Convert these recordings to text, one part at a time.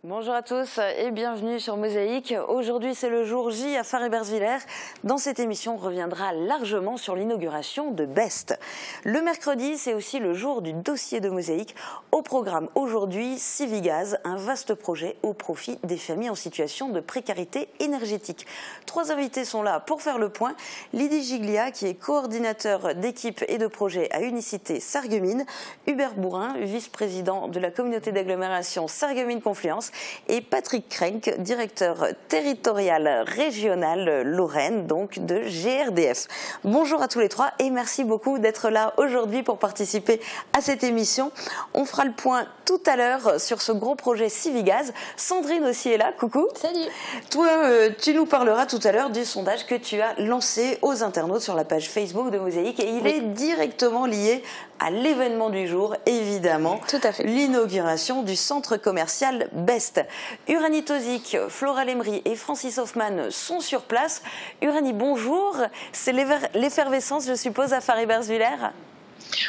Bonjour à tous et bienvenue sur Mosaïque. Aujourd'hui, c'est le jour J à Fars-et-Bersviller. Dans cette émission, on reviendra largement sur l'inauguration de Best. Le mercredi, c'est aussi le jour du dossier de Mosaïque. Au programme aujourd'hui, Civigaz, un vaste projet au profit des familles en situation de précarité énergétique. 3 invités sont là pour faire le point. Lydie Giglia, qui est coordinateur d'équipe et de projet à Unicité Sarreguemines. Hubert Bourrin, vice-président de la communauté d'agglomération Sarreguemines-Confluence. Et Patrick Krenk, directeur territorial régional Lorraine, donc de GRDF. Bonjour à tous les trois et merci beaucoup d'être là aujourd'hui pour participer à cette émission. On fera le point tout à l'heure sur ce gros projet Civigaz. Sandrine aussi est là, coucou. Salut. Toi, tu nous parleras tout à l'heure du sondage que tu as lancé aux internautes sur la page Facebook de Mosaïque et il est directement lié à l'événement du jour, évidemment. Tout à fait. L'inauguration du centre commercial Best. Uranie Tozic, Flora Lemery et Francis Hoffman sont sur place. Uranie, bonjour. C'est l'effervescence, je suppose, à Fars-et-Bersviller ?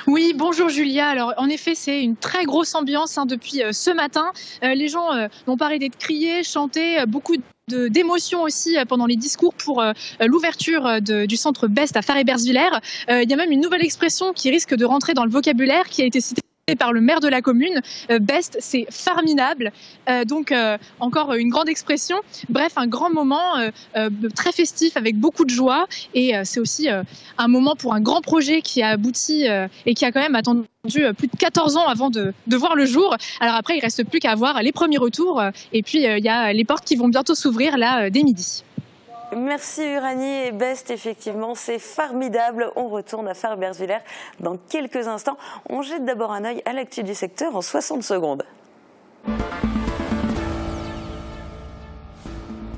Oui, bonjour Julia. Alors en effet, c'est une très grosse ambiance depuis ce matin. Les gens n'ont pas arrêté de crier, chanter, beaucoup d'émotions aussi pendant les discours pour l'ouverture du centre Best à Fars-et-Bersviller. Il y a même une nouvelle expression qui risque de rentrer dans le vocabulaire qui a été citée par le maire de la commune. Best, c'est farminable. Donc encore une grande expression. Bref, un grand moment très festif avec beaucoup de joie. Et c'est aussi un moment pour un grand projet qui a abouti et qui a quand même attendu plus de 14 ans avant de voir le jour. Alors après, il reste plus qu'à voir les premiers retours. Et puis, il y a les portes qui vont bientôt s'ouvrir là dès midi. Merci Uranie et Best, effectivement, c'est formidable. On retourne à Fars-et-Bersviller dans quelques instants. On jette d'abord un œil à l'actu du secteur en 60 secondes.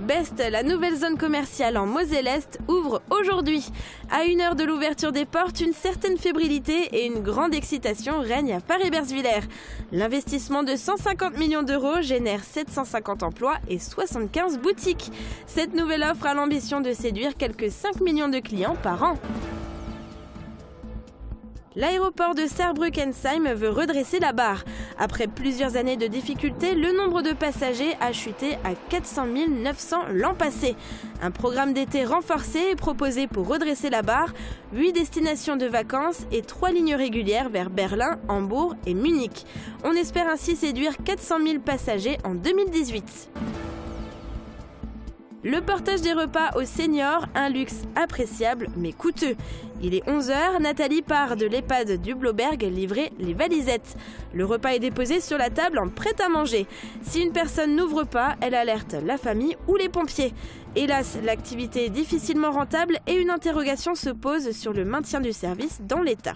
Best, la nouvelle zone commerciale en Moselle-Est, ouvre aujourd'hui. À 1 heure de l'ouverture des portes, une certaine fébrilité et une grande excitation règnent à Fars-et-Bersviller. L'investissement de 150 millions d'euros génère 750 emplois et 75 boutiques. Cette nouvelle offre a l'ambition de séduire quelques 5 millions de clients par an. L'aéroport de Saarbrücken-Heim veut redresser la barre. Après plusieurs années de difficultés, le nombre de passagers a chuté à 400 900 l'an passé. Un programme d'été renforcé est proposé pour redresser la barre. 8 destinations de vacances et 3 lignes régulières vers Berlin, Hambourg et Munich. On espère ainsi séduire 400 000 passagers en 2018. Le portage des repas aux seniors, un luxe appréciable mais coûteux. Il est 11 h, Nathalie part de l'EHPAD du Bloberg livrer les valisettes. Le repas est déposé sur la table en prêt à manger. Si une personne n'ouvre pas, elle alerte la famille ou les pompiers. Hélas, l'activité est difficilement rentable et une interrogation se pose sur le maintien du service dans l'État.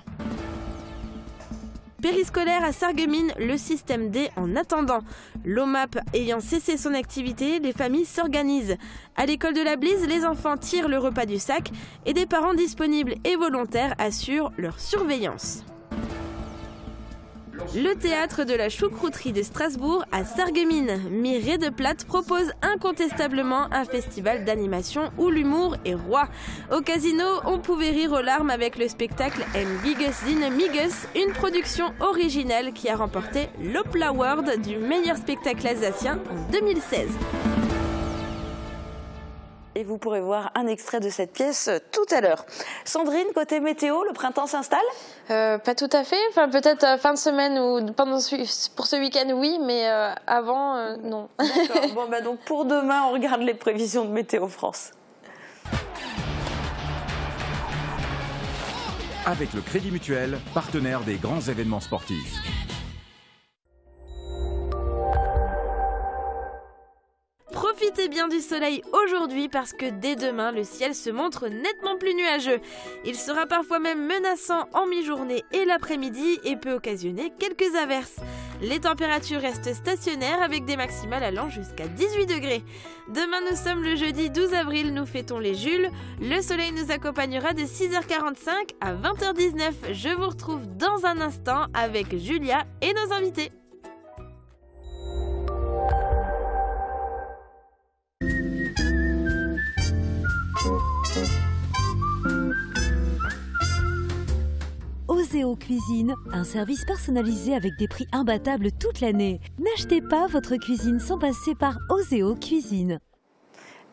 Périscolaire à Sarreguemines, le système D en attendant. L'OMAP ayant cessé son activité, les familles s'organisent. À l'école de la Blise, les enfants tirent le repas du sac et des parents disponibles et volontaires assurent leur surveillance. Le théâtre de la choucrouterie de Strasbourg à Sarreguemines. Mireille de Plate propose incontestablement un festival d'animation où l'humour est roi. Au casino, on pouvait rire aux larmes avec le spectacle Ein Biges Dine Miges, une production originale qui a remporté l'Opla Award du meilleur spectacle alsacien en 2016. Et vous pourrez voir un extrait de cette pièce tout à l'heure. Sandrine, côté météo, le printemps s'installe ? Pas tout à fait. Enfin, peut-être fin de semaine ou pour ce week-end, oui, mais avant, non. D'accord. Bon, donc pour demain, on regarde les prévisions de Météo France. Avec le Crédit Mutuel, partenaire des grands événements sportifs. Profitez bien du soleil aujourd'hui parce que dès demain, le ciel se montre nettement plus nuageux. Il sera parfois même menaçant en mi-journée et l'après-midi et peut occasionner quelques averses. Les températures restent stationnaires avec des maximales allant jusqu'à 18 degrés. Demain, nous sommes le jeudi 12 avril, nous fêtons les Jules. Le soleil nous accompagnera de 6h45 à 20h19. Je vous retrouve dans un instant avec Julia et nos invités. Osez Oseo Cuisine, un service personnalisé avec des prix imbattables toute l'année. N'achetez pas votre cuisine sans passer par Oseo Cuisine.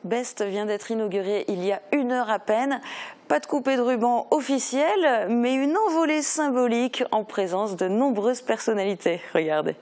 Best vient d'être inauguré il y a 1 heure à peine. Pas de coupée de ruban officielle, mais une envolée symbolique en présence de nombreuses personnalités. Regardez.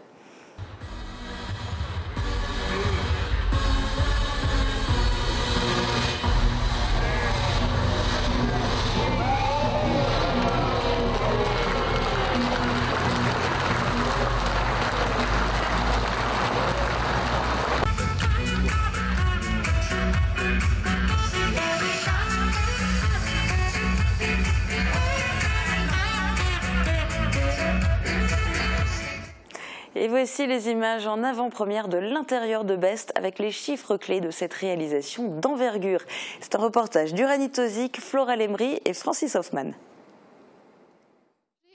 Et voici les images en avant-première de l'intérieur de Best avec les chiffres clés de cette réalisation d'envergure. C'est un reportage d'Uranie Tozic, Flora Lemry et Francis Hoffman.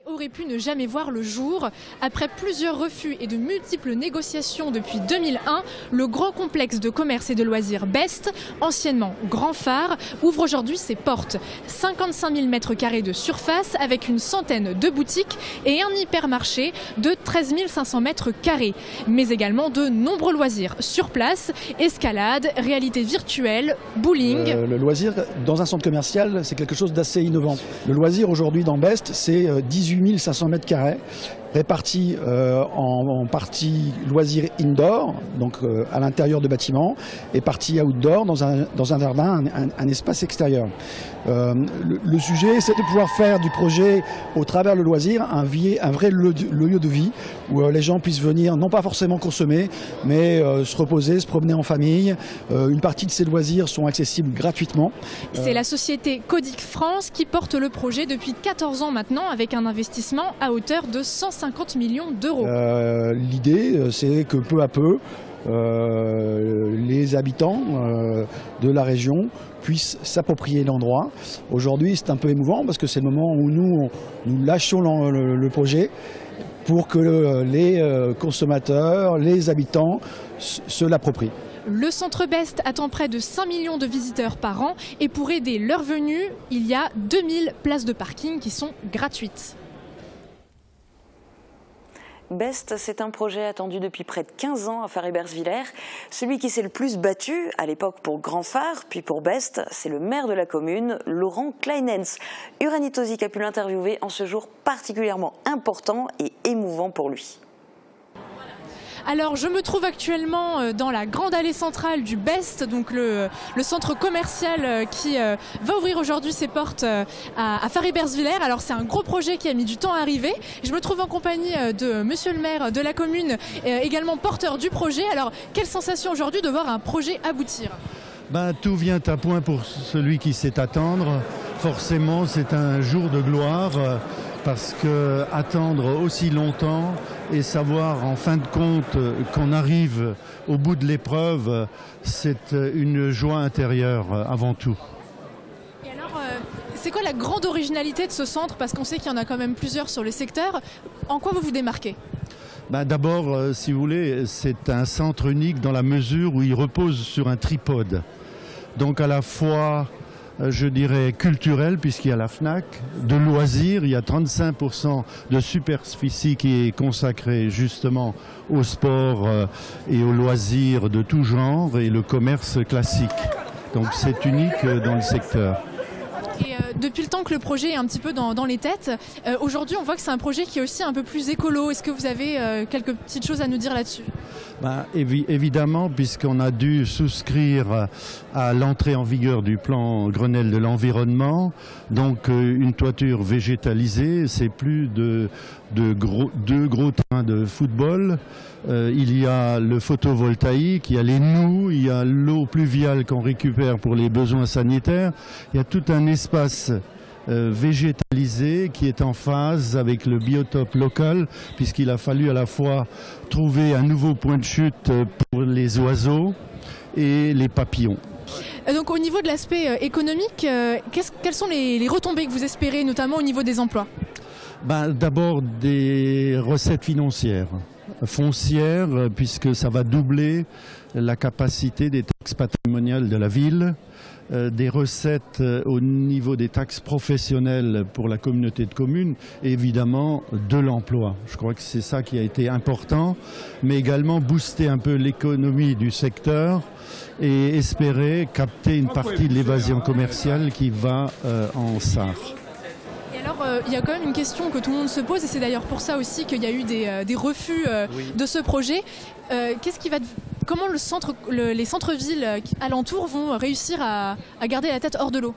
Aurait pu ne jamais voir le jour. Après plusieurs refus et de multiples négociations depuis 2001, le grand complexe de commerce et de loisirs Best, anciennement Grand Phare, ouvre aujourd'hui ses portes. 55 000 m² de surface avec une centaine de boutiques et un hypermarché de 13 500 m², mais également de nombreux loisirs sur place, escalade, réalité virtuelle, bowling. Le loisir dans un centre commercial, c'est quelque chose d'assez innovant. Le loisir aujourd'hui dans Best, c'est 18 500 m², répartis en partie loisirs indoor, donc à l'intérieur de bâtiments, et partie outdoor dans un jardin, un espace extérieur. Le sujet, c'est de pouvoir faire du projet, au travers le loisir, un vrai lieu de vie, où les gens puissent venir, non pas forcément consommer, mais se reposer, se promener en famille. Une partie de ces loisirs sont accessibles gratuitement. C'est la société Codic France qui porte le projet depuis 14 ans maintenant, avec un investissement à hauteur de 150 millions d'euros. L'idée, c'est que peu à peu, les habitants de la région puissent s'approprier l'endroit. Aujourd'hui, c'est un peu émouvant parce que c'est le moment où nous lâchons le projet pour que les consommateurs, les habitants se l'approprient. Le centre Best attend près de 5 millions de visiteurs par an et pour aider leur venue, il y a 2000 places de parking qui sont gratuites. Best, c'est un projet attendu depuis près de 15 ans à Faribersviller. Celui qui s'est le plus battu, à l'époque pour Grand Phare, puis pour Best, c'est le maire de la commune, Laurent Kleinens. Uranie Tozic a pu l'interviewer en ce jour particulièrement important et émouvant pour lui. Alors je me trouve actuellement dans la grande allée centrale du Best, donc le centre commercial qui va ouvrir aujourd'hui ses portes à Faribersviller. Alors c'est un gros projet qui a mis du temps à arriver. Je me trouve en compagnie de monsieur le maire de la commune, également porteur du projet. Alors quelle sensation aujourd'hui de voir un projet aboutir ? Tout vient à point pour celui qui sait attendre. Forcément c'est un jour de gloire. Parce que attendre aussi longtemps et savoir en fin de compte qu'on arrive au bout de l'épreuve, c'est une joie intérieure avant tout. Et alors, c'est quoi la grande originalité de ce centre? Parce qu'on sait qu'il y en a quand même plusieurs sur le secteur. En quoi vous vous démarquez? D'abord, si vous voulez, c'est un centre unique dans la mesure où il repose sur un tripode. Donc à la fois, je dirais, culturel, puisqu'il y a la FNAC, de loisirs, il y a 35% de superficie qui est consacrée justement au sport et aux loisirs de tout genre et le commerce classique. Donc c'est unique dans le secteur. Et depuis le temps que le projet est un petit peu dans les têtes, aujourd'hui on voit que c'est un projet qui est aussi un peu plus écolo. Est-ce que vous avez quelques petites choses à nous dire là-dessus? Évidemment, puisqu'on a dû souscrire à l'entrée en vigueur du plan Grenelle de l'environnement, donc une toiture végétalisée, c'est plus deux gros terrains de football. Il y a le photovoltaïque, il y a les noues, il y a l'eau pluviale qu'on récupère pour les besoins sanitaires. Il y a tout un espace végétalisé qui est en phase avec le biotope local, puisqu'il a fallu à la fois trouver un nouveau point de chute pour les oiseaux et les papillons. Donc au niveau de l'aspect économique, quelles sont les retombées que vous espérez, notamment au niveau des emplois? D'abord des recettes foncières, puisque ça va doubler la capacité des taxes patrimoniales fonctionnel de la ville, des recettes au niveau des taxes professionnelles pour la communauté de communes et évidemment de l'emploi. Je crois que c'est ça qui a été important, mais également booster un peu l'économie du secteur et espérer capter une partie de l'évasion commerciale qui va en Sarre. Alors, il y a quand même une question que tout le monde se pose, et c'est d'ailleurs pour ça aussi qu'il y a eu des refus de ce projet. Comment les centres-villes alentours vont réussir à garder la tête hors de l'eau ?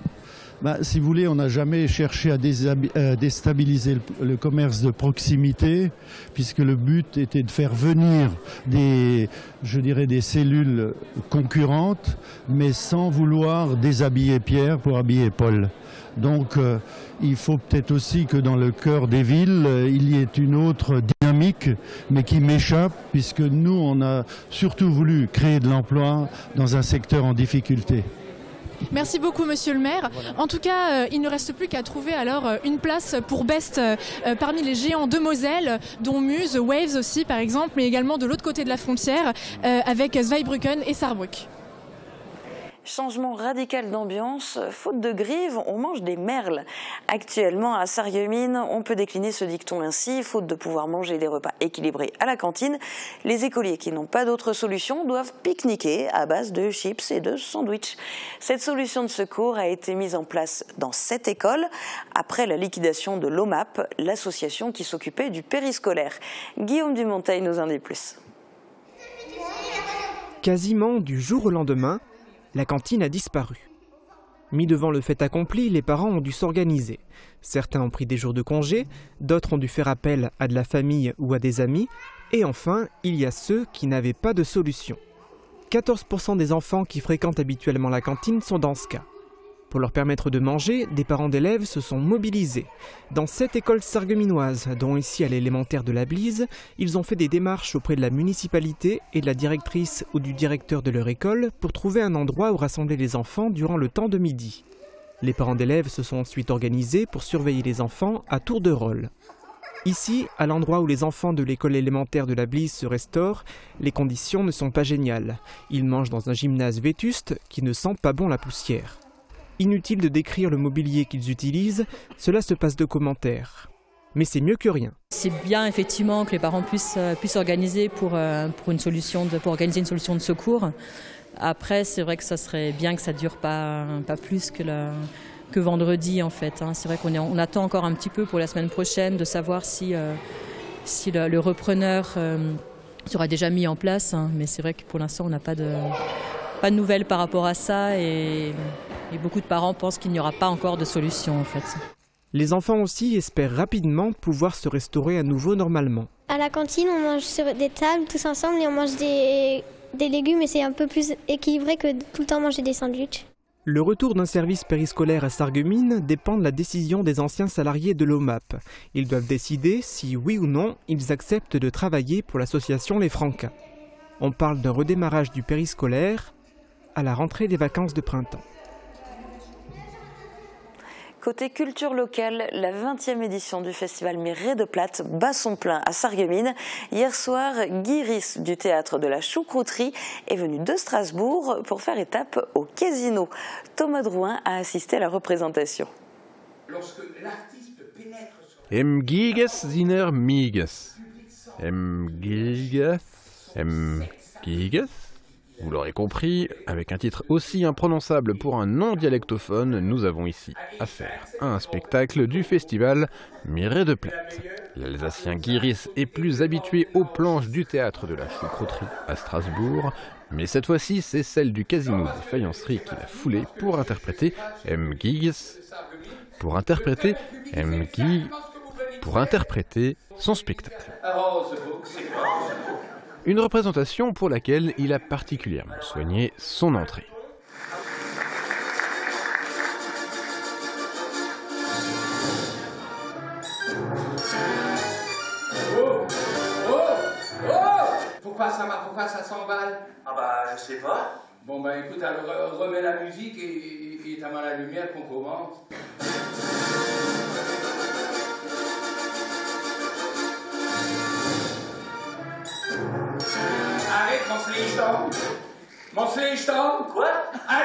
Si vous voulez, on n'a jamais cherché à déstabiliser le commerce de proximité, puisque le but était de faire venir des cellules concurrentes, mais sans vouloir déshabiller Pierre pour habiller Paul. Donc il faut peut-être aussi que dans le cœur des villes, il y ait une autre dynamique, mais qui m'échappe, puisque nous, on a surtout voulu créer de l'emploi dans un secteur en difficulté. Merci beaucoup, monsieur le maire. Voilà. En tout cas, il ne reste plus qu'à trouver alors une place pour Best parmi les géants de Moselle, dont Muse, Waves aussi par exemple, mais également de l'autre côté de la frontière avec Zweibrücken et Saarbrück. Changement radical d'ambiance, faute de grives, on mange des merles. Actuellement, à Sarreguemines, on peut décliner ce dicton ainsi, faute de pouvoir manger des repas équilibrés à la cantine, les écoliers qui n'ont pas d'autre solution doivent pique-niquer à base de chips et de sandwichs. Cette solution de secours a été mise en place dans 7 écoles, après la liquidation de l'OMAP, l'association qui s'occupait du périscolaire. Guillaume Dumonteil nous en dit plus. Quasiment du jour au lendemain, la cantine a disparu. Mis devant le fait accompli, les parents ont dû s'organiser. Certains ont pris des jours de congé, d'autres ont dû faire appel à de la famille ou à des amis, et enfin, il y a ceux qui n'avaient pas de solution. 14% des enfants qui fréquentent habituellement la cantine sont dans ce cas. Pour leur permettre de manger, des parents d'élèves se sont mobilisés. Dans 7 écoles sarregueminoises, dont ici à l'élémentaire de la Blise, ils ont fait des démarches auprès de la municipalité et de la directrice ou du directeur de leur école pour trouver un endroit où rassembler les enfants durant le temps de midi. Les parents d'élèves se sont ensuite organisés pour surveiller les enfants à tour de rôle. Ici, à l'endroit où les enfants de l'école élémentaire de la Blise se restaurent, les conditions ne sont pas géniales. Ils mangent dans un gymnase vétuste qui ne sent pas bon la poussière. Inutile de décrire le mobilier qu'ils utilisent, cela se passe de commentaires. Mais c'est mieux que rien. C'est bien effectivement que les parents puissent s'organiser pour organiser une solution de secours. Après, c'est vrai que ça serait bien que ça ne dure pas plus que vendredi en fait. C'est vrai qu'on attend encore un petit peu pour la semaine prochaine de savoir si le repreneur sera déjà mis en place. Mais c'est vrai que pour l'instant on n'a pas de nouvelles par rapport à ça et beaucoup de parents pensent qu'il n'y aura pas encore de solution en fait. Les enfants aussi espèrent rapidement pouvoir se restaurer à nouveau normalement. À la cantine, on mange sur des tables tous ensemble et on mange des légumes et c'est un peu plus équilibré que tout le temps manger des sandwichs. Le retour d'un service périscolaire à Sarreguemines dépend de la décision des anciens salariés de l'OMAP. Ils doivent décider si oui ou non ils acceptent de travailler pour l'association Les Francas. On parle d'un redémarrage du périscolaire à la rentrée des vacances de printemps. Côté culture locale, la 20e édition du festival Mireille de Plate bat son plein à Sarreguemines. Hier soir, Guy Risse du théâtre de la Choucrouterie est venu de Strasbourg pour faire étape au Casino. Thomas Drouin a assisté à la représentation. Lorsque l'artiste pénètre sur... Giges siner miges. Giges. Vous l'aurez compris, avec un titre aussi imprononçable pour un non-dialectophone, nous avons ici affaire à un spectacle du festival Mireille de Plate. L'Alsacien Guy Risse est plus habitué aux planches du théâtre de la Choucrouterie à Strasbourg, mais cette fois-ci, c'est celle du Casino des Faïenceries qu'il a foulée pour interpréter son spectacle. Une représentation pour laquelle il a particulièrement soigné son entrée. Pourquoi ça s'emballe? Ah bah je sais pas. Bon bah écoute, alors remets la musique et éteins la lumière qu'on commence. Arrête, mon Sléchton. Quoi? Arrête.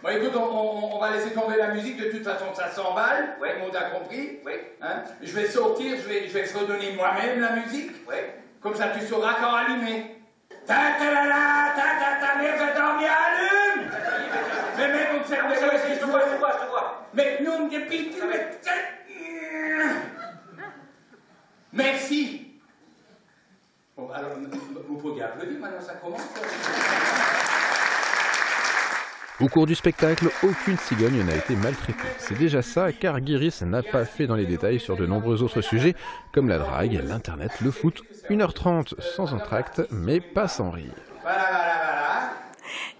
Bon, écoute, on va laisser tomber la musique, de toute façon ça s'emballe, tout le monde a compris. Oui. Hein? Je vais sortir, je vais te redonner moi-même la musique. Oui. Comme ça tu sauras quand allumer. Ta-ta-la-la, ta-ta-ta, mais va dormir, allume. Mais on te je te vois. Mais non, depuis merci. Bon, alors, vous pouvez applaudir, maintenant ça commence. Au cours du spectacle, aucune cigogne n'a été maltraitée. C'est déjà ça, car Guiris n'a pas fait dans les détails sur de nombreux autres sujets, comme la drague, l'internet, le foot. 1h30 sans entracte, mais pas sans rire. Voilà.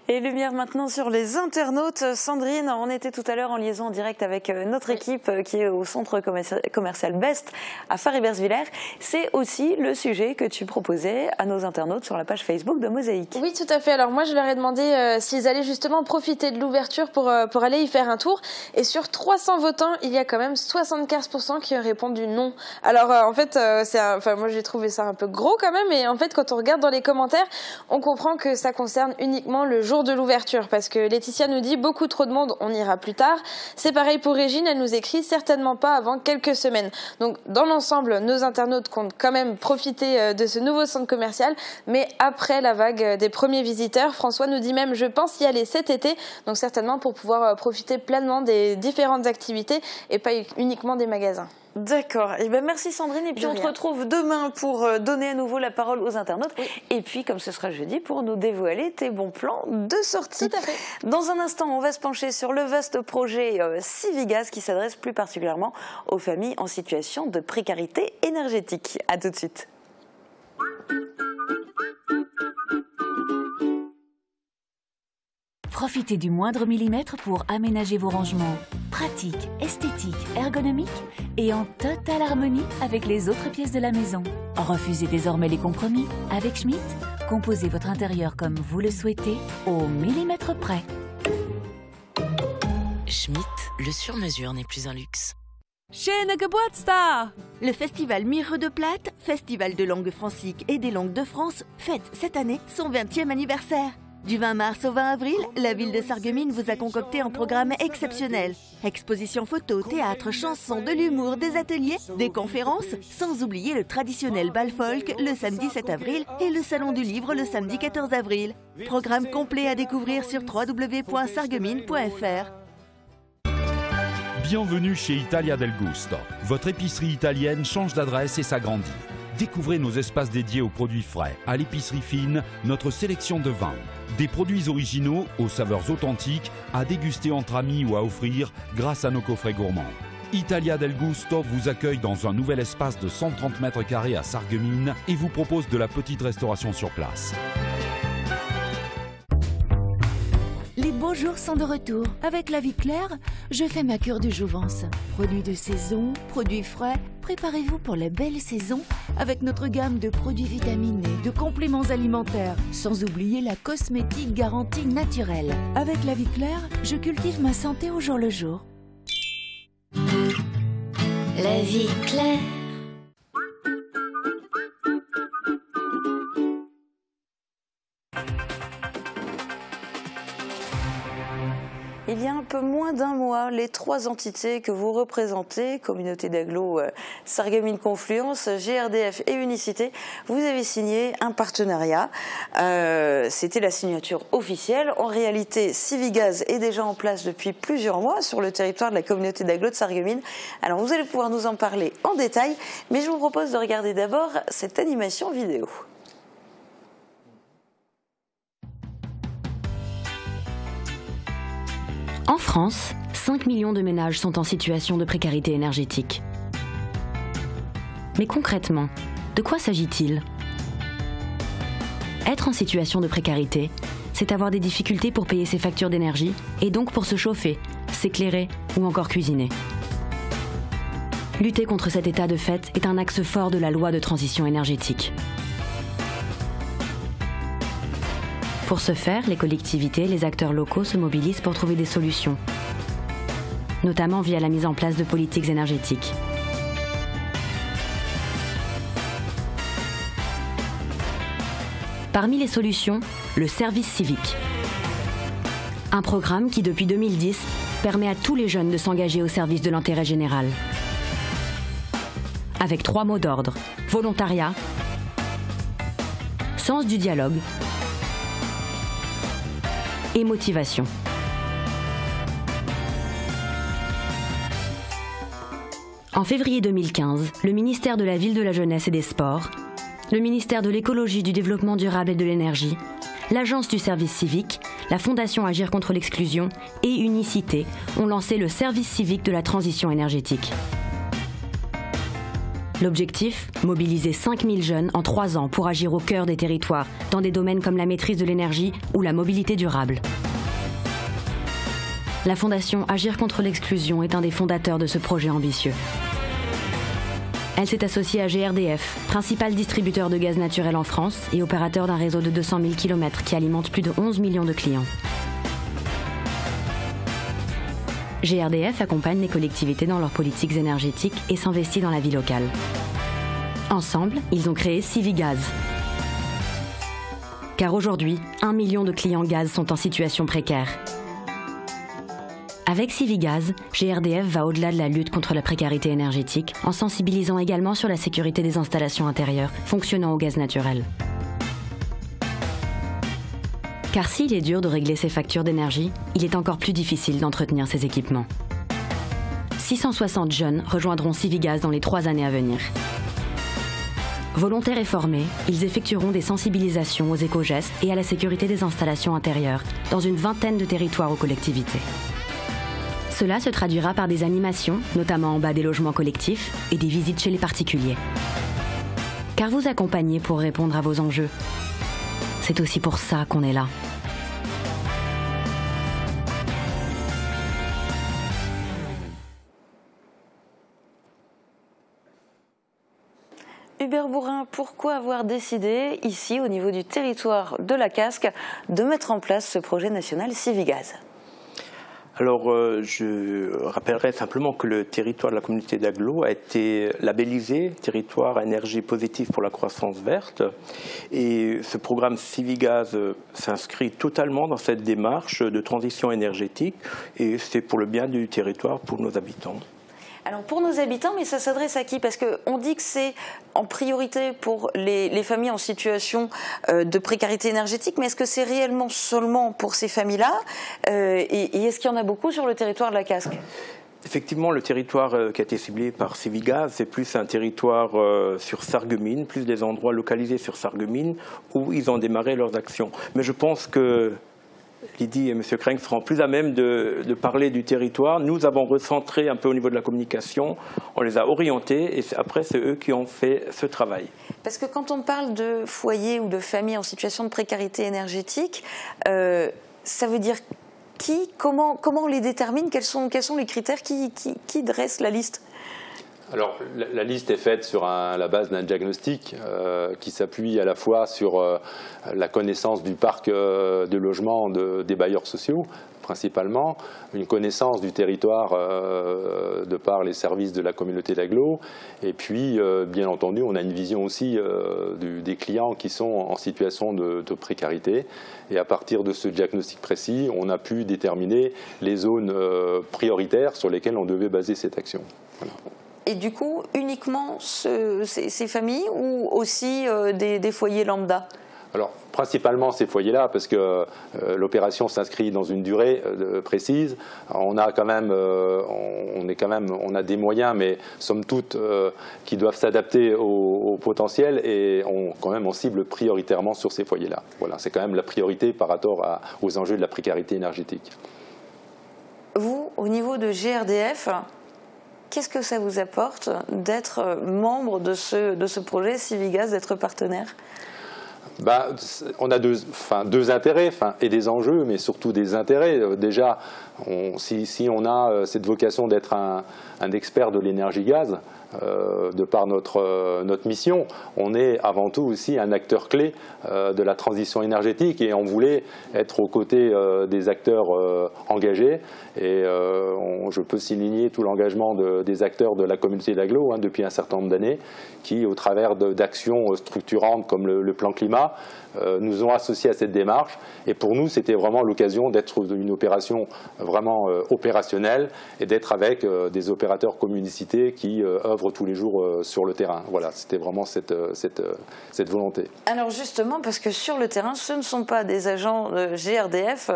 Et lumière maintenant sur les internautes. Sandrine, on était tout à l'heure en liaison en direct avec notre équipe qui est au centre commercial Best à Faribersvillers. C'est aussi le sujet que tu proposais à nos internautes sur la page Facebook de Mosaïque. Oui, tout à fait. Alors moi, je leur ai demandé s'ils allaient justement profiter de l'ouverture pour aller y faire un tour. Et sur 300 votants, il y a quand même 75% qui ont répondu non. Alors en fait, moi j'ai trouvé ça un peu gros quand même. Et en fait, quand on regarde dans les commentaires, on comprend que ça concerne uniquement le jour de l'ouverture, parce que Laetitia nous dit beaucoup trop de monde, on ira plus tard. C'est pareil pour Régine, elle nous écrit certainement pas avant quelques semaines. Donc dans l'ensemble, nos internautes comptent quand même profiter de ce nouveau centre commercial, mais après la vague des premiers visiteurs. François nous dit même je pense y aller cet été, donc certainement pour pouvoir profiter pleinement des différentes activités et pas uniquement des magasins. D'accord. Et ben merci Sandrine. Et puis on te retrouve demain pour donner à nouveau la parole aux internautes. Oui. Et puis comme ce sera jeudi pour nous dévoiler tes bons plans de sortie. Tout à fait. Dans un instant, on va se pencher sur le vaste projet Civigaz qui s'adresse plus particulièrement aux familles en situation de précarité énergétique. À tout de suite. Profitez du moindre millimètre pour aménager vos rangements. Pratique, esthétique, ergonomique et en totale harmonie avec les autres pièces de la maison. Refusez désormais les compromis. Avec Schmitt, composez votre intérieur comme vous le souhaitez, au millimètre près. Schmitt, le sur-mesure n'est plus un luxe. Schöne Geburtstag! Le festival Mire de Plate, festival de langue francique et des langues de France, fête cette année son 20e anniversaire. Du 20 mars au 20 avril, la ville de Sarreguemines vous a concocté un programme exceptionnel. Exposition photo, théâtre, chansons, de l'humour, des ateliers, des conférences, sans oublier le traditionnel bal folk le samedi 7 avril et le salon du livre le samedi 14 avril. Programme complet à découvrir sur www.sarreguemines.fr. Bienvenue chez Italia del Gusto. Votre épicerie italienne change d'adresse et s'agrandit. Découvrez nos espaces dédiés aux produits frais, à l'épicerie fine, notre sélection de vins. Des produits originaux aux saveurs authentiques à déguster entre amis ou à offrir grâce à nos coffrets gourmands. Italia del Gusto vous accueille dans un nouvel espace de 130 mètres carrés à Sarreguemines et vous propose de la petite restauration sur place. Les beaux jours sont de retour. Avec La Vie Claire, je fais ma cure de jouvence. Produits de saison, produits frais, préparez-vous pour la belle saison avec notre gamme de produits vitaminés, de compléments alimentaires, sans oublier la cosmétique garantie naturelle. Avec La Vie Claire, je cultive ma santé au jour le jour. La Vie Claire. Il y a un peu moins d'un mois, les 3 entités que vous représentez, Communauté d'agglo, Sarreguemines Confluence, GRDF et Unicité, vous avez signé un partenariat. C'était la signature officielle. En réalité, Civigaz est déjà en place depuis plusieurs mois sur le territoire de la Communauté d'agglo de Sarreguemines. Alors vous allez pouvoir nous en parler en détail, mais je vous propose de regarder d'abord cette animation vidéo. En France, 5 millions de ménages sont en situation de précarité énergétique. Mais concrètement, de quoi s'agit-il ? Être en situation de précarité, c'est avoir des difficultés pour payer ses factures d'énergie et donc pour se chauffer, s'éclairer ou encore cuisiner. Lutter contre cet état de fait est un axe fort de la loi de transition énergétique. Pour ce faire, les collectivités, les acteurs locaux se mobilisent pour trouver des solutions, notamment via la mise en place de politiques énergétiques. Parmi les solutions, le service civique. Un programme qui, depuis 2010, permet à tous les jeunes de s'engager au service de l'intérêt général. Avec 3 mots d'ordre: volontariat, sens du dialogue et motivation. En février 2015, le ministère de la Ville, de la Jeunesse et des Sports, le ministère de l'Écologie, du Développement durable et de l'Énergie, l'Agence du service civique, la Fondation Agir contre l'exclusion et Unicité ont lancé le service civique de la transition énergétique. L'objectif, mobiliser 5000 jeunes en 3 ans pour agir au cœur des territoires, dans des domaines comme la maîtrise de l'énergie ou la mobilité durable. La Fondation Agir contre l'exclusion est un des fondateurs de ce projet ambitieux. Elle s'est associée à GRDF, principal distributeur de gaz naturel en France et opérateur d'un réseau de 200 000 km qui alimente plus de 11 millions de clients. GRDF accompagne les collectivités dans leurs politiques énergétiques et s'investit dans la vie locale. Ensemble, ils ont créé Civigaz. Car aujourd'hui, 1 million de clients gaz sont en situation précaire. Avec Civigaz, GRDF va au-delà de la lutte contre la précarité énergétique en sensibilisant également sur la sécurité des installations intérieures fonctionnant au gaz naturel. Car s'il est dur de régler ses factures d'énergie, il est encore plus difficile d'entretenir ses équipements. 660 jeunes rejoindront Civigaz dans les 3 années à venir. Volontaires et formés, ils effectueront des sensibilisations aux éco-gestes et à la sécurité des installations intérieures dans une vingtaine de territoires aux collectivités. Cela se traduira par des animations, notamment en bas des logements collectifs, et des visites chez les particuliers. Car vous accompagner pour répondre à vos enjeux, c'est aussi pour ça qu'on est là. Hubert Bourrin, pourquoi avoir décidé, ici, au niveau du territoire de la Casque, de mettre en place ce projet national Civigaz ? Alors, je rappellerai simplement que le territoire de la communauté d'Aglo a été labellisé territoire à énergie positive pour la croissance verte. Et ce programme Civigaz s'inscrit totalement dans cette démarche de transition énergétique et c'est pour le bien du territoire, pour nos habitants. Alors pour nos habitants, mais ça s'adresse à qui? Parce qu'on dit que c'est en priorité pour les familles en situation de précarité énergétique, mais est-ce que c'est réellement seulement pour ces familles-là et est-ce qu'il y en a beaucoup sur le territoire de la Casque? Effectivement, le territoire qui a été ciblé par Civigaz, c'est plus un territoire sur Sarreguemines, plus des endroits localisés sur Sarreguemines où ils ont démarré leurs actions. Mais je pense que Lydie et M. Crenk seront plus à même de parler du territoire. Nous avons recentré un peu au niveau de la communication, on les a orientés et après c'est eux qui ont fait ce travail. Parce que quand on parle de foyers ou de familles en situation de précarité énergétique, ça veut dire qui, comment on les détermine, quels sont les critères qui dressent la liste? Alors, la liste est faite sur la base d'un diagnostic qui s'appuie à la fois sur la connaissance du parc de logement des bailleurs sociaux, principalement, une connaissance du territoire de par les services de la communauté d'Aglo, et puis, bien entendu, on a une vision aussi des clients qui sont en situation de précarité. Et à partir de ce diagnostic précis, on a pu déterminer les zones prioritaires sur lesquelles on devait baser cette action. Voilà. Et du coup, uniquement ces familles ou aussi des foyers lambda? Alors, principalement ces foyers-là, parce que l'opération s'inscrit dans une durée précise. On a quand même, on a des moyens, mais somme toute, qui doivent s'adapter au potentiel et on cible prioritairement sur ces foyers-là. Voilà, c'est quand même la priorité par rapport aux enjeux de la précarité énergétique. Vous, au niveau de GRDF, qu'est-ce que ça vous apporte d'être membre de ce projet Civigaz, d'être partenaire? On a deux intérêts et des enjeux, mais surtout des intérêts. Déjà, si on a cette vocation d'être un expert de l'énergie gaz, de par notre mission, on est avant tout aussi un acteur clé de la transition énergétique et on voulait être aux côtés des acteurs engagés et je peux souligner tout l'engagement des acteurs de la communauté d'Aglo depuis un certain nombre d'années qui, au travers d'actions structurantes comme le plan climat, climat nous ont associés à cette démarche. Et pour nous, c'était vraiment l'occasion d'être une opération vraiment opérationnelle et d'être avec des opérateurs communicités qui œuvrent tous les jours sur le terrain. Voilà, c'était vraiment cette volonté. Alors justement, parce que sur le terrain, ce ne sont pas des agents GRDF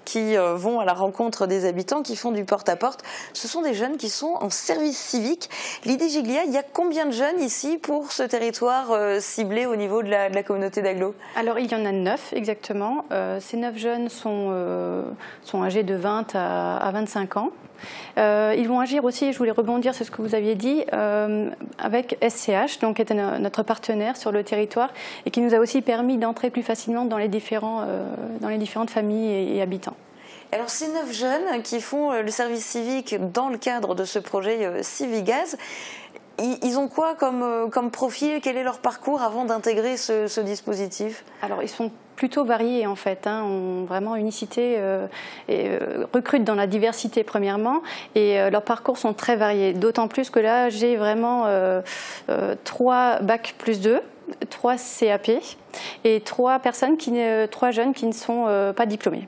qui vont à la rencontre des habitants, qui font du porte-à-porte. Ce sont des jeunes qui sont en service civique. Lydie Giglia, il y a combien de jeunes ici pour ce territoire ciblé au niveau de la communauté d'Aglo? Alors il y en a 9 exactement. Ces 9 jeunes sont âgés de 20 à 25 ans. Ils vont agir aussi, je voulais rebondir sur ce que vous aviez dit, avec SCH, donc qui était notre partenaire sur le territoire et qui nous a aussi permis d'entrer plus facilement dans les différentes familles et habitants. Alors ces 9 jeunes qui font le service civique dans le cadre de ce projet Civigaz, ils ont quoi comme profil? Quel est leur parcours avant d'intégrer ce dispositif? Alors ils sont plutôt variés en fait, ont vraiment unicité et recrutent dans la diversité premièrement et leurs parcours sont très variés, d'autant plus que là j'ai vraiment 3 bac plus 2, 3 CAP et 3 jeunes qui ne sont pas diplômés.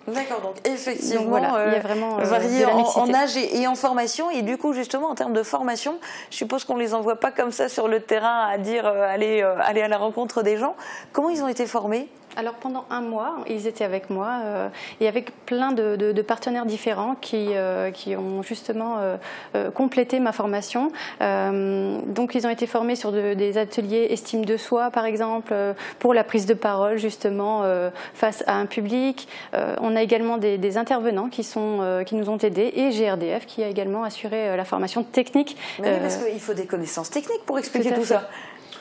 D'accord, donc effectivement, donc voilà, il y a vraiment varié en âge et en formation. Et du coup, justement, en termes de formation, je suppose qu'on ne les envoie pas comme ça sur le terrain à dire aller à la rencontre des gens. Comment ils ont été formés ? Alors pendant 1 mois, ils étaient avec moi et avec plein de partenaires différents qui ont justement complété ma formation. Donc ils ont été formés sur des ateliers estime de soi par exemple, pour la prise de parole justement face à un public. On a également des intervenants qui nous ont aidés et GRDF qui a également assuré la formation technique. Mais oui, parce qu'il faut des connaissances techniques pour expliquer tout ça.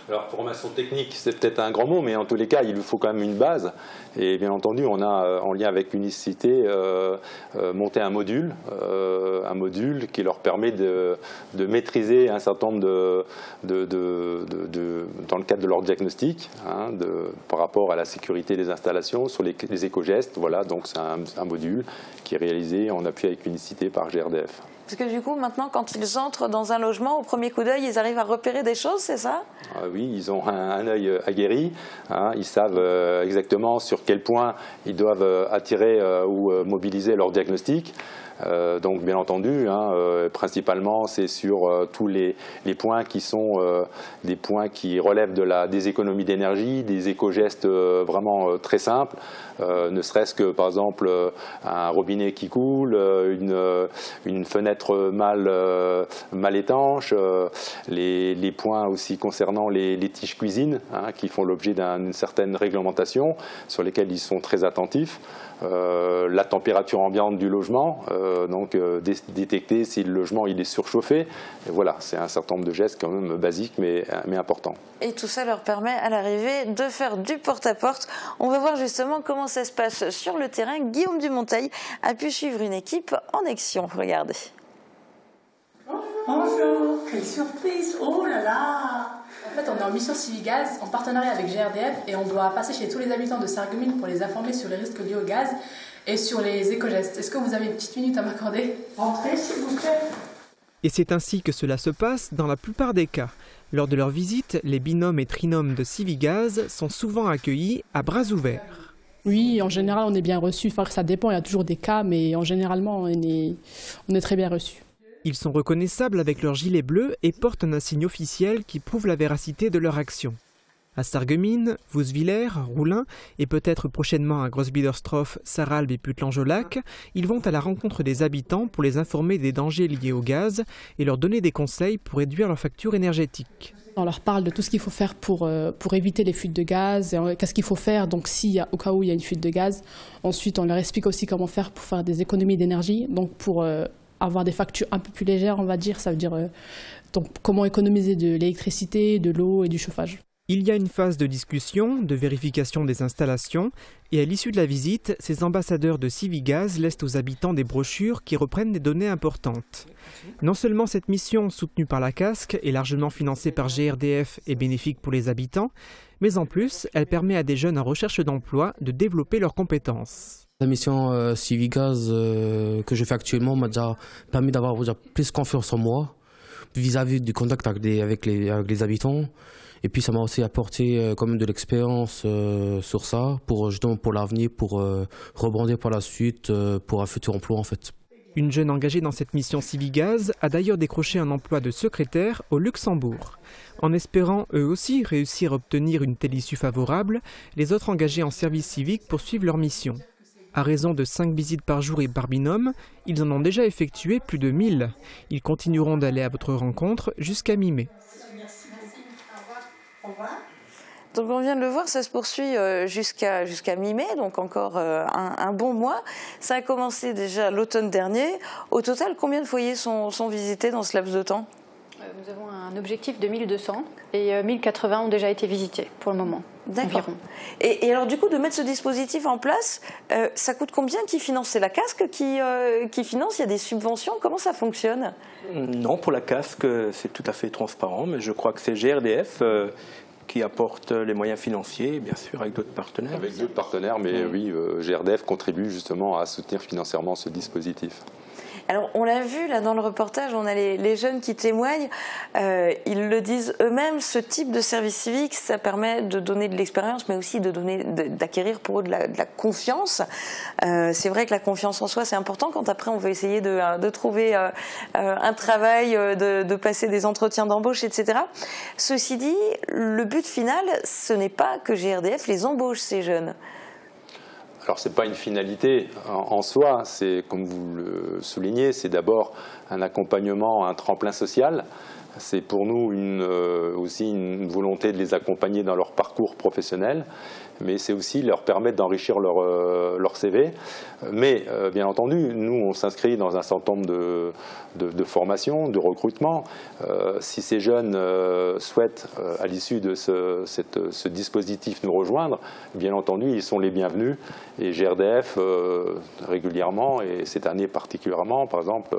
Alors, formation technique, c'est peut-être un grand mot, mais en tous les cas, il nous faut quand même une base. Et bien entendu, on a, en lien avec Unicité, monté un module qui leur permet de maîtriser un certain nombre dans le cadre de leur diagnostic, par rapport à la sécurité des installations, sur les éco-gestes. Voilà, donc c'est un module qui est réalisé en appui avec Unicité par GRDF. Parce que du coup, maintenant, quand ils entrent dans un logement, au premier coup d'œil, ils arrivent à repérer des choses, c'est ça ? Oui, ils ont un œil aguerri. Ils savent exactement sur quel point ils doivent attirer ou mobiliser leur diagnostic. Donc bien entendu, principalement c'est sur tous les points qui sont des points qui relèvent des économies d'énergie, des éco-gestes vraiment très simples, ne serait-ce que par exemple un robinet qui coule, une fenêtre mal étanche, les points aussi concernant les tiges cuisine qui font l'objet d'une certaine réglementation sur lesquels ils sont très attentifs. La température ambiante du logement, donc détecter si le logement il est surchauffé. Et voilà, c'est un certain nombre de gestes quand même basiques mais importants. Et tout ça leur permet à l'arrivée de faire du porte-à-porte. On va voir justement comment ça se passe sur le terrain. Guillaume Dumonteil a pu suivre une équipe en action. Regardez. Bonjour, quelle surprise, oh là là! En fait, on est en mission Civigaz en partenariat avec GRDF et on doit passer chez tous les habitants de Sarreguemines pour les informer sur les risques liés au gaz et sur les éco-gestes. Est-ce que vous avez une petite minute à m'accorder? Entrez, s'il vous plaît. Et c'est ainsi que cela se passe dans la plupart des cas. Lors de leur visite, les binômes et trinômes de Civigaz sont souvent accueillis à bras ouverts. Oui, en général, on est bien reçus. Enfin, ça dépend, il y a toujours des cas, mais en généralement, on est très bien reçus. Ils sont reconnaissables avec leur gilet bleu et portent un insigne officiel qui prouve la véracité de leur action. À Sarreguemines, Vousvillers, Roulin et peut-être prochainement à Grossbiederstroff, Sarralbe et Putlange-au-Lac, ils vont à la rencontre des habitants pour les informer des dangers liés au gaz et leur donner des conseils pour réduire leur facture énergétique. On leur parle de tout ce qu'il faut faire pour éviter les fuites de gaz, qu'est-ce qu'il faut faire donc au cas où il y a une fuite de gaz. Ensuite, on leur explique aussi comment faire pour faire des économies d'énergie, donc pour avoir des factures un peu plus légères, on va dire. Ça veut dire donc, comment économiser de l'électricité, de l'eau et du chauffage. Il y a une phase de discussion, de vérification des installations, et à l'issue de la visite, ces ambassadeurs de Civigaz laissent aux habitants des brochures qui reprennent des données importantes. Non seulement cette mission, soutenue par la CASC et largement financée par GRDF, est bénéfique pour les habitants, mais en plus, elle permet à des jeunes en recherche d'emploi de développer leurs compétences. La mission Civigaz que je fais actuellement m'a déjà permis d'avoir plus confiance en moi vis-à-vis du contact avec les habitants. Et puis ça m'a aussi apporté quand même de l'expérience sur ça, justement pour l'avenir, pour rebondir par la suite, pour un futur emploi en fait. Une jeune engagée dans cette mission Civigaz a d'ailleurs décroché un emploi de secrétaire au Luxembourg. En espérant eux aussi réussir à obtenir une telle issue favorable, les autres engagés en service civique poursuivent leur mission. À raison de 5 visites par jour et par binôme, ils en ont déjà effectué plus de 1000. Ils continueront d'aller à votre rencontre jusqu'à mi-mai. Donc on vient de le voir, ça se poursuit jusqu'à mi-mai, donc encore un bon mois. Ça a commencé déjà l'automne dernier. Au total, combien de foyers sont visités dans ce laps de temps ? Nous avons un objectif de 1200 et 1080 ont déjà été visités pour le moment. D'accord. Et alors du coup, de mettre ce dispositif en place, ça coûte combien? Qui finance? C'est la casque qui finance? Il y a des subventions? Comment ça fonctionne? Non, pour la casque, c'est tout à fait transparent, mais je crois que c'est GRDF qui apporte les moyens financiers, bien sûr, avec d'autres partenaires. Avec d'autres partenaires, mais oui, GRDF contribue justement à soutenir financièrement ce dispositif. Alors, on l'a vu là dans le reportage, on a les jeunes qui témoignent, ils le disent eux-mêmes, ce type de service civique, ça permet de donner de l'expérience, mais aussi d'acquérir pour eux de la confiance. C'est vrai que la confiance en soi, c'est important quand après on veut essayer de trouver un travail, de passer des entretiens d'embauche, etc. Ceci dit, le but final, ce n'est pas que GRDF les embauche, ces jeunes. Alors, ce n'est pas une finalité en soi, c'est, comme vous le soulignez, c'est d'abord un accompagnement, un tremplin social. C'est pour nous aussi une volonté de les accompagner dans leur parcours professionnel, mais c'est aussi leur permettre d'enrichir leur CV. Mais bien entendu, nous, on s'inscrit dans un certain nombre de formations, de recrutement. Si ces jeunes souhaitent, à l'issue de ce dispositif, nous rejoindre, bien entendu, ils sont les bienvenus. Et GRDF, régulièrement, et cette année particulièrement, par exemple,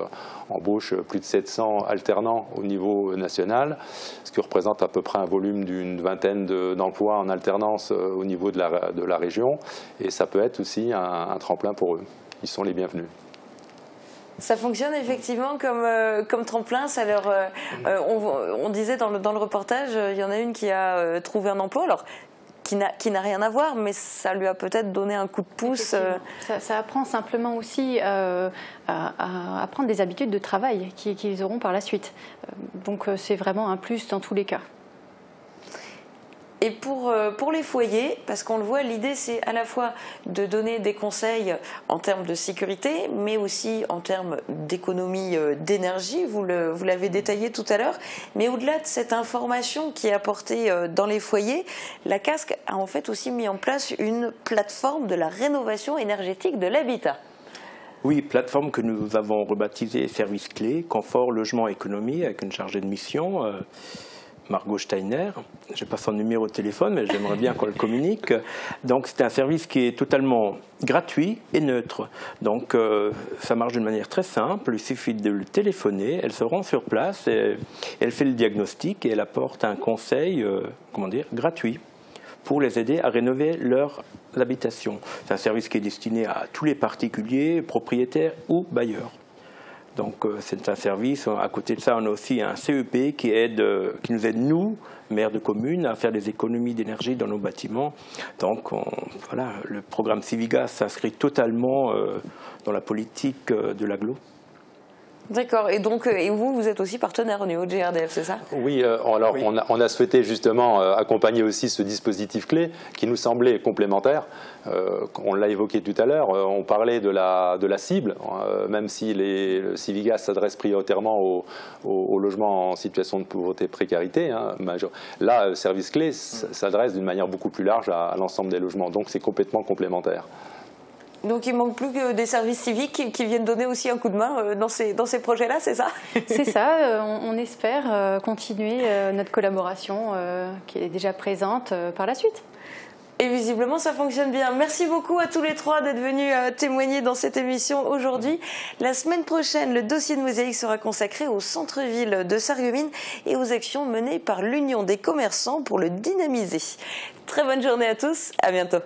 embauche plus de 700 alternants au niveau national, ce qui représente à peu près un volume d'une vingtaine d'emplois en alternance au niveau de la région. Et ça peut être aussi un tremplin pour eux. Ils sont les bienvenus. Ça fonctionne effectivement comme tremplin. Ça on disait dans le reportage, il y en a une qui a trouvé un emploi. Alors, qui n'a rien à voir, mais ça lui a peut-être donné un coup de pouce. Ça apprend simplement aussi à apprendre des habitudes de travail qu'ils auront par la suite. Donc c'est vraiment un plus dans tous les cas. Et pour les foyers, parce qu'on le voit, l'idée c'est à la fois de donner des conseils en termes de sécurité, mais aussi en termes d'économie d'énergie, vous l'avez détaillé tout à l'heure, mais au-delà de cette information qui est apportée dans les foyers, la casque a en fait aussi mis en place une plateforme de la rénovation énergétique de l'habitat. Oui, plateforme que nous avons rebaptisée Service Clé, Confort, Logement, Économie, avec une chargée de mission, Margot Steiner. Je n'ai pas son numéro de téléphone, mais j'aimerais bien qu'on le communique. Donc c'est un service qui est totalement gratuit et neutre. Donc ça marche d'une manière très simple. Il suffit de le téléphoner, elle se rend sur place, et elle fait le diagnostic et elle apporte un conseil gratuit pour les aider à rénover leur habitation. C'est un service qui est destiné à tous les particuliers, propriétaires ou bailleurs. Donc c'est un service. À côté de ça, on a aussi un CEP qui nous aide, nous, maires de communes, à faire des économies d'énergie dans nos bâtiments. Donc voilà, le programme Civigaz s'inscrit totalement dans la politique de l'agglo. D'accord. Et donc, vous êtes aussi partenaire au niveau de GRDF, c'est ça? Oui, alors oui. On a souhaité justement accompagner aussi ce dispositif clé qui nous semblait complémentaire. On l'a évoqué tout à l'heure, on parlait de la cible, même si le Civigaz s'adresse prioritairement aux logements en situation de pauvreté précarité. Là, Service Clé s'adresse d'une manière beaucoup plus large à l'ensemble des logements, donc c'est complètement complémentaire. Donc il ne manque plus que des services civiques qui viennent donner aussi un coup de main dans ces projets-là, c'est ça? C'est ça, on espère continuer notre collaboration qui est déjà présente par la suite. Et visiblement, ça fonctionne bien. Merci beaucoup à tous les trois d'être venus témoigner dans cette émission aujourd'hui. La semaine prochaine, le dossier de Mosaïque sera consacré au centre-ville de Sarreguemines et aux actions menées par l'Union des commerçants pour le dynamiser. Très bonne journée à tous, à bientôt.